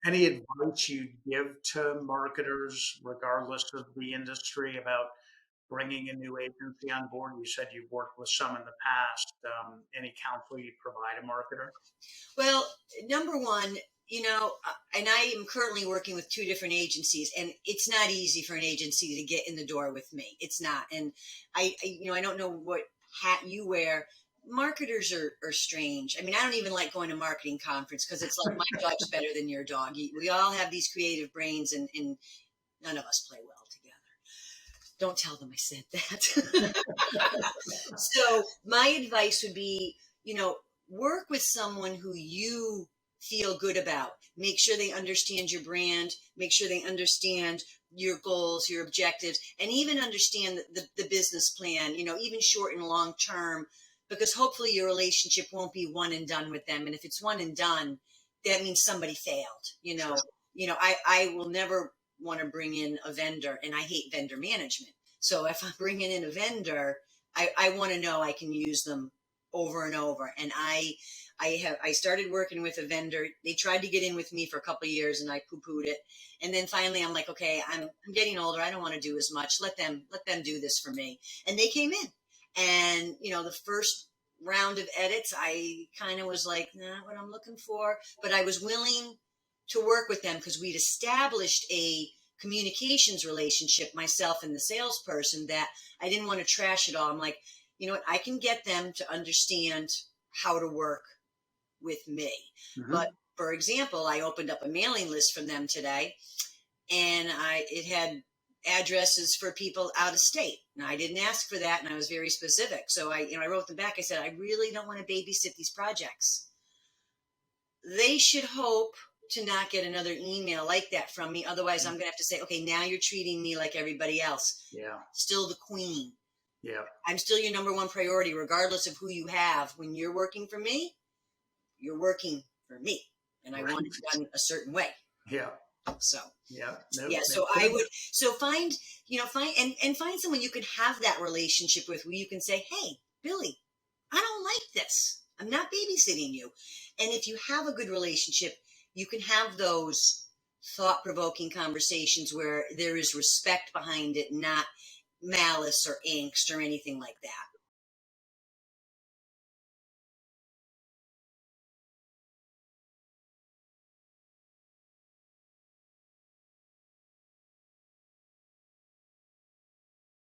Any advice you'd give to marketers, regardless of the industry, about bringing a new agency on board? You said you've worked with some in the past. Any counsel you'd provide a marketer? Well, number one, and I am currently working with two different agencies, and it's not easy for an agency to get in the door with me. It's not. And I don't know what hat you wear. Marketers are strange. I mean, I don't even like going to marketing conference because it's like my dog's better than your dog. We all have these creative brains, and none of us play well together. Don't tell them I said that. So my advice would be, work with someone who you feel good about. Make sure they understand your brand. Make sure they understand your goals, your objectives, and even understand the business plan, even short and long term, because hopefully your relationship won't be one and done with them. And if it's one and done, that means somebody failed. I will never want to bring in a vendor, and I hate vendor management. So if I'm bringing in a vendor, I want to know I can use them over and over. And I started working with a vendor. They tried to get in with me for a couple of years, and I poo-pooed it. And then finally, I'm like, okay, I'm getting older. I don't want to do as much. Let them do this for me. And they came in, and the first round of edits, I kind of was like, not what I'm looking for, but I was willing to work with them because we'd established a communications relationship, myself and the salesperson, that I didn't want to trash it all. I'm like, you know what, I can get them to understand how to work with me. Mm-hmm. But for example, I opened up a mailing list for them today, and it had addresses for people out of state. And I didn't ask for that, and I was very specific. So I wrote them back. I said, I really don't want to babysit these projects. They should hope to not get another email like that from me. Otherwise, I'm going to have to say, okay, now you're treating me like everybody else. Yeah. Still the queen. Yeah. I'm still your number one priority, regardless of who you have. When you're working for me, you're working for me. And I want it done a certain way. Yeah. So, yeah. So I would, find someone you can have that relationship with where you can say, hey, Billy, I don't like this. I'm not babysitting you. And if you have a good relationship, you can have those thought-provoking conversations where there is respect behind it, not malice or angst or anything like that.